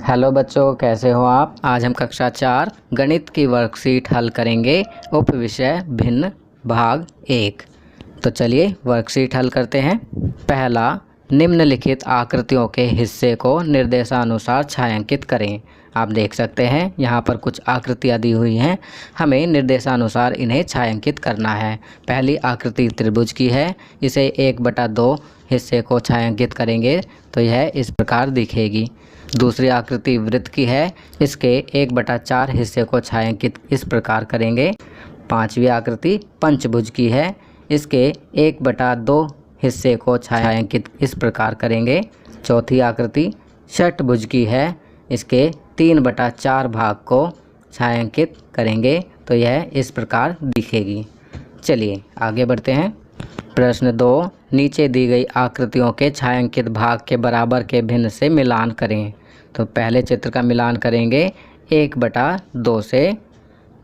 Hello बच्चों, कैसे हो आप। आज हम कक्षा 4 गणित की वर्कशीट हल करेंगे। उप विषय भिन्न भाग 1। तो चलिए वर्कशीट हल करते हैं। पहला, निम्नलिखित आकृतियों के हिस्से को निर्देशानुसार छायांकित करें। आप देख सकते हैं यहाँ पर कुछ आकृतियाँ दी हुई हैं, हमें निर्देशानुसार इन्हें छायांकित करना है। पहली आकृति त्रिभुज की है, इसे 1/2 हिस्से को छायांकित करेंगे तो यह इस प्रकार दिखेगी। दूसरी आकृति वृत्त की है, इसके 1/4 हिस्से को छायांकित इस प्रकार करेंगे। पांचवी आकृति पंचभुज की है, इसके 1/2 हिस्से को छायांकित इस प्रकार करेंगे। चौथी आकृति षटभुज की है, इसके 3/4 भाग को छायांकित करेंगे तो यह इस प्रकार दिखेगी। चलिए आगे बढ़ते हैं। प्रश्न 2, नीचे दी गई आकृतियों के छायांकित भाग के बराबर के भिन्न से मिलान करें। तो पहले चित्र का मिलान करेंगे 1/2 से,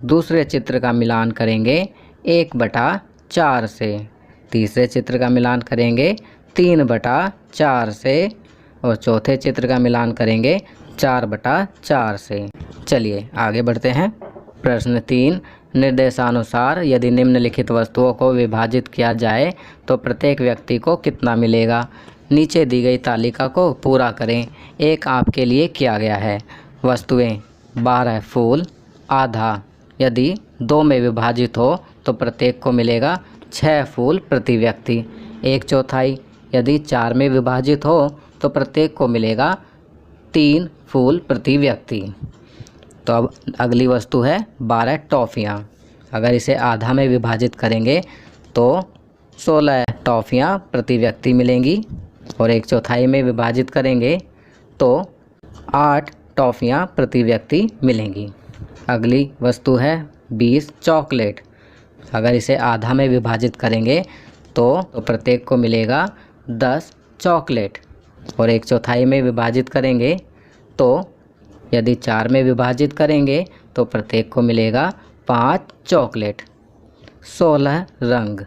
दूसरे चित्र का मिलान करेंगे 1/4 से, तीसरे चित्र का मिलान करेंगे 3/4 से और चौथे चित्र का मिलान करेंगे 4/4 से। चलिए आगे बढ़ते हैं। प्रश्न 3, निर्देशानुसार यदि निम्नलिखित वस्तुओं को विभाजित किया जाए तो प्रत्येक व्यक्ति को कितना मिलेगा। नीचे दी गई तालिका को पूरा करें। एक आपके लिए किया गया है। वस्तुएं 12 फूल, आधा यदि 2 में विभाजित हो तो प्रत्येक को मिलेगा 6 फूल प्रति व्यक्ति। 1/4 यदि 4 में विभाजित हो तो प्रत्येक को मिलेगा 3 फूल प्रति व्यक्ति। तो अब अगली वस्तु है 12 टॉफ़ियाँ। अगर इसे आधा में विभाजित करेंगे तो 16 टॉफ़ियाँ प्रति व्यक्ति मिलेंगी और 1/4 में विभाजित करेंगे तो 8 टॉफ़ियाँ प्रति व्यक्ति मिलेंगी। अगली वस्तु है 20 चॉकलेट। अगर इसे आधा में विभाजित करेंगे तो प्रत्येक को मिलेगा 10 चॉकलेट और 1/4 में विभाजित करेंगे तो यदि 4 में विभाजित करेंगे तो प्रत्येक को मिलेगा 5 चॉकलेट। 16 रंग,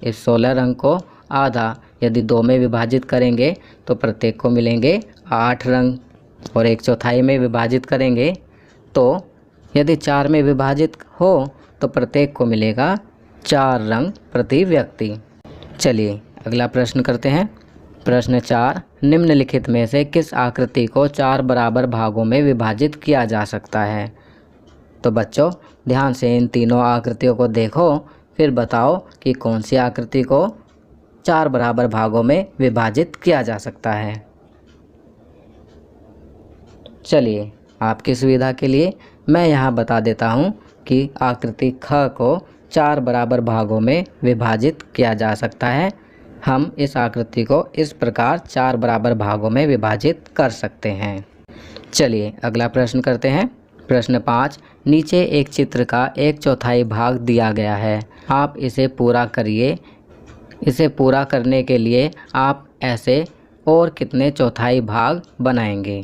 इस 16 रंग को आधा यदि 2 में विभाजित करेंगे तो प्रत्येक को मिलेंगे 8 रंग और 1/4 में विभाजित करेंगे तो यदि 4 में विभाजित हो तो प्रत्येक को मिलेगा 4 रंग प्रति व्यक्ति। चलिए अगला प्रश्न करते हैं। प्रश्न 4, निम्नलिखित में से किस आकृति को 4 बराबर भागों में विभाजित किया जा सकता है। तो बच्चों ध्यान से इन तीनों आकृतियों को देखो, फिर बताओ कि कौन सी आकृति को 4 बराबर भागों में विभाजित किया जा सकता है। चलिए आपकी सुविधा के लिए मैं यहाँ बता देता हूँ कि आकृति ख को 4 बराबर भागों में विभाजित किया जा सकता है। हम इस आकृति को इस प्रकार 4 बराबर भागों में विभाजित कर सकते हैं। चलिए अगला प्रश्न करते हैं। प्रश्न 5, नीचे एक चित्र का 1/4 भाग दिया गया है, आप इसे पूरा करिए। इसे पूरा करने के लिए आप ऐसे और कितने चौथाई भाग बनाएंगे।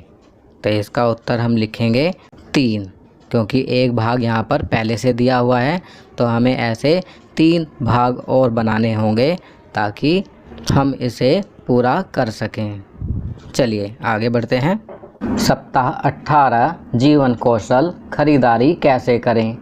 तो इसका उत्तर हम लिखेंगे 3, क्योंकि एक भाग यहाँ पर पहले से दिया हुआ है तो हमें ऐसे 3 भाग और बनाने होंगे ताकि हम इसे पूरा कर सकें। चलिए आगे बढ़ते हैं। सप्ताह 18 जीवन कौशल खरीदारी कैसे करें।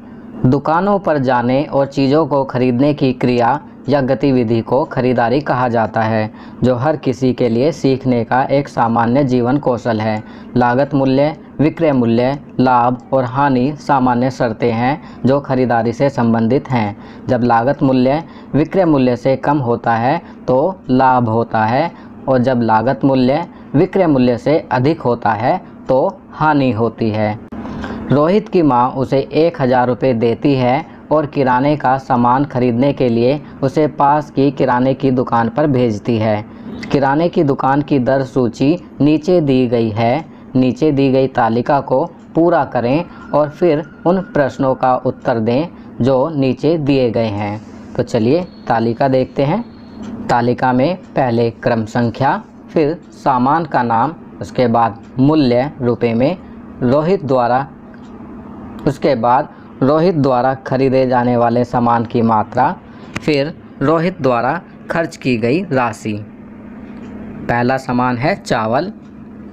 दुकानों पर जाने और चीज़ों को खरीदने की क्रिया या गतिविधि को खरीदारी कहा जाता है, जो हर किसी के लिए सीखने का एक सामान्य जीवन कौशल है। लागत मूल्य, विक्रय मूल्य, लाभ और हानि सामान्य शर्तें हैं जो खरीदारी से संबंधित हैं। जब लागत मूल्य विक्रय मूल्य से कम होता है तो लाभ होता है और जब लागत मूल्य विक्रय मूल्य से अधिक होता है तो हानि होती है। रोहित की माँ उसे 1000 रुपये देती है और किराने का सामान खरीदने के लिए उसे पास की किराने की दुकान पर भेजती है। किराने की दुकान की दर सूची नीचे दी गई है। नीचे दी गई तालिका को पूरा करें और फिर उन प्रश्नों का उत्तर दें जो नीचे दिए गए हैं। तो चलिए तालिका देखते हैं। तालिका में पहले क्रम संख्या, फिर सामान का नाम, उसके बाद मूल्य रुपए में, उसके बाद रोहित द्वारा खरीदे जाने वाले सामान की मात्रा, फिर रोहित द्वारा खर्च की गई राशि। पहला सामान है चावल,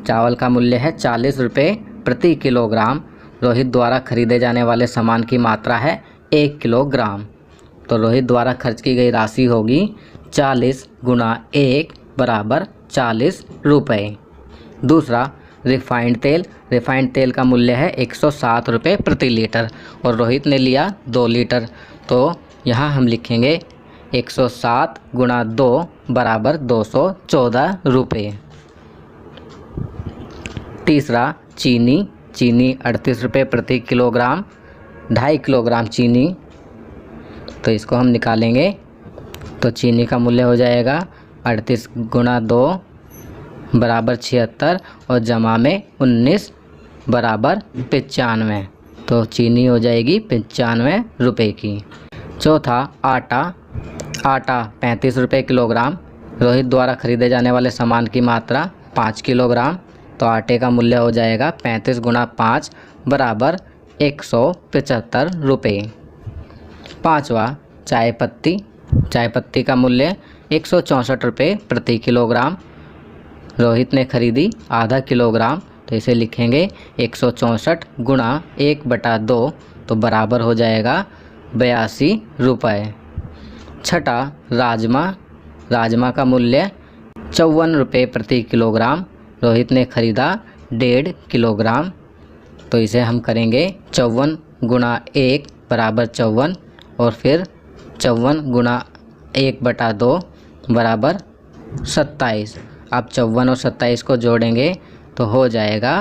चावल का मूल्य है 40 रुपये प्रति किलोग्राम। रोहित द्वारा खरीदे जाने वाले सामान की मात्रा है 1 किलोग्राम। तो रोहित द्वारा खर्च की गई राशि होगी 40 गुणा 1 बराबर 40 रुपये। दूसरा, रिफाइंड तेल। रिफाइंड तेल का मूल्य है 107 रुपये प्रति लीटर और रोहित ने लिया 2 लीटर। तो यहाँ हम लिखेंगे 107 गुणा 2 बराबर 214 रुपये। तीसरा, चीनी। चीनी 38 रुपये प्रति किलोग्राम। 2.5 किलोग्राम चीनी, तो इसको हम निकालेंगे। तो चीनी का मूल्य हो जाएगा 38 गुणा 2 बराबर 76 और जमा में 19 बराबर 95। तो चीनी हो जाएगी 95 रुपये की। चौथा, आटा। आटा 35 रुपये किलोग्राम। रोहित द्वारा खरीदे जाने वाले सामान की मात्रा 5 किलोग्राम। तो आटे का मूल्य हो जाएगा 35 गुणा 5 बराबर 175 रुपये। पाँचवा, चाय पत्ती। चाय पत्ती का मूल्य 164 रुपये प्रति किलोग्राम। रोहित ने खरीदी आधा किलोग्राम, तो इसे लिखेंगे 164 गुणा 1/2 तो बराबर हो जाएगा 82 रुपये। छठा, राजमा। राजमा का मूल्य 54 रुपये प्रति किलोग्राम। रोहित ने खरीदा 1.5 किलोग्राम, तो इसे हम करेंगे 54 गुणा 1 बराबर 54 और फिर 54 गुणा 1/2 बराबर 27। अब 54 और 27 को जोड़ेंगे तो हो जाएगा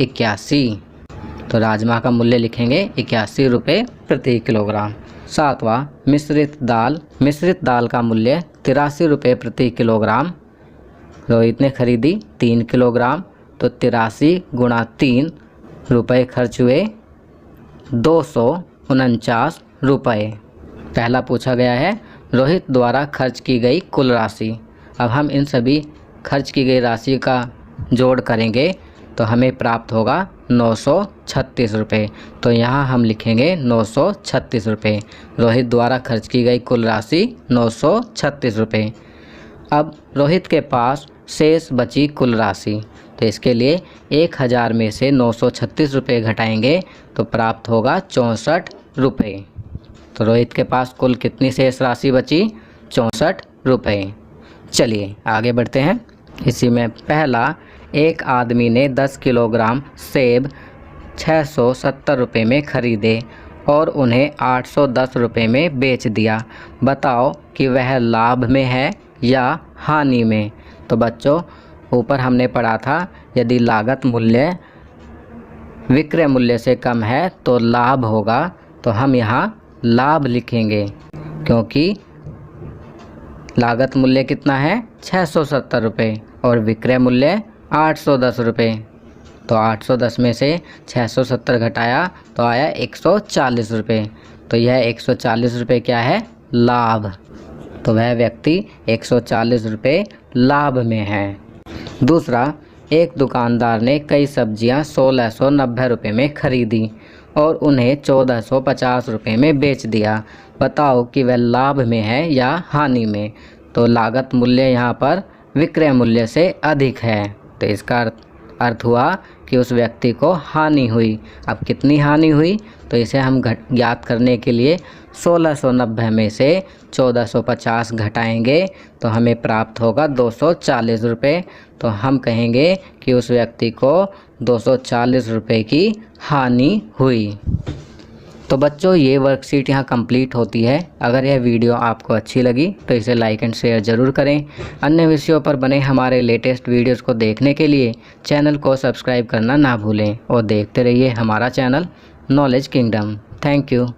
81। तो राजमा का मूल्य लिखेंगे 81 रुपये प्रति किलोग्राम। सातवां, मिश्रित दाल। मिश्रित दाल का मूल्य 83 रुपये प्रति किलोग्राम। रोहित ने खरीदी 3 किलोग्राम, तो 83 गुणा 3 रुपये खर्च हुए 249 रुपये। पहला पूछा गया है रोहित द्वारा खर्च की गई कुल राशि। अब हम इन सभी खर्च की गई राशि का जोड़ करेंगे तो हमें प्राप्त होगा 936 रुपये। तो यहाँ हम लिखेंगे 936 रुपये। रोहित द्वारा खर्च की गई कुल राशि 936 रुपये। अब रोहित के पास शेष बची कुल राशि, तो इसके लिए 1000 में से 936 रुपये घटाएंगे तो प्राप्त होगा 64 रुपये। तो रोहित के पास कुल कितनी शेष राशि बची? 64 रुपये। चलिए आगे बढ़ते हैं। इसी में पहला, एक आदमी ने 10 किलोग्राम सेब 670 रुपये में ख़रीदे और उन्हें 810 रुपये में बेच दिया। बताओ कि वह लाभ में है या हानि में। तो बच्चों, ऊपर हमने पढ़ा था यदि लागत मूल्य विक्रय मूल्य से कम है तो लाभ होगा। तो हम यहाँ लाभ लिखेंगे क्योंकि लागत मूल्य कितना है 670 रुपये और विक्रय मूल्य 810 रुपये। तो 810 में से 670 घटाया तो आया 140 रुपये। तो यह 140 रुपये क्या है? लाभ। तो वह व्यक्ति 140 रुपये लाभ में है। दूसरा, एक दुकानदार ने कई सब्जियां 1690 रुपये में खरीदी और उन्हें 1450 रुपये में बेच दिया। बताओ कि वह लाभ में है या हानि में। तो लागत मूल्य यहाँ पर विक्रय मूल्य से अधिक है, तो इसका अर्थ हुआ कि उस व्यक्ति को हानि हुई। अब कितनी हानि हुई? तो इसे हम ज्ञात करने के लिए 1690 में से 1450 घटाएंगे तो हमें प्राप्त होगा 240 रुपये। तो हम कहेंगे कि उस व्यक्ति को 240 रुपये की हानि हुई। तो बच्चों, ये वर्कशीट यहाँ कंप्लीट होती है। अगर यह वीडियो आपको अच्छी लगी तो इसे लाइक एंड शेयर ज़रूर करें। अन्य विषयों पर बने हमारे लेटेस्ट वीडियोज़ को देखने के लिए चैनल को सब्सक्राइब करना ना भूलें और देखते रहिए हमारा channel knowledge kingdom. Thank you.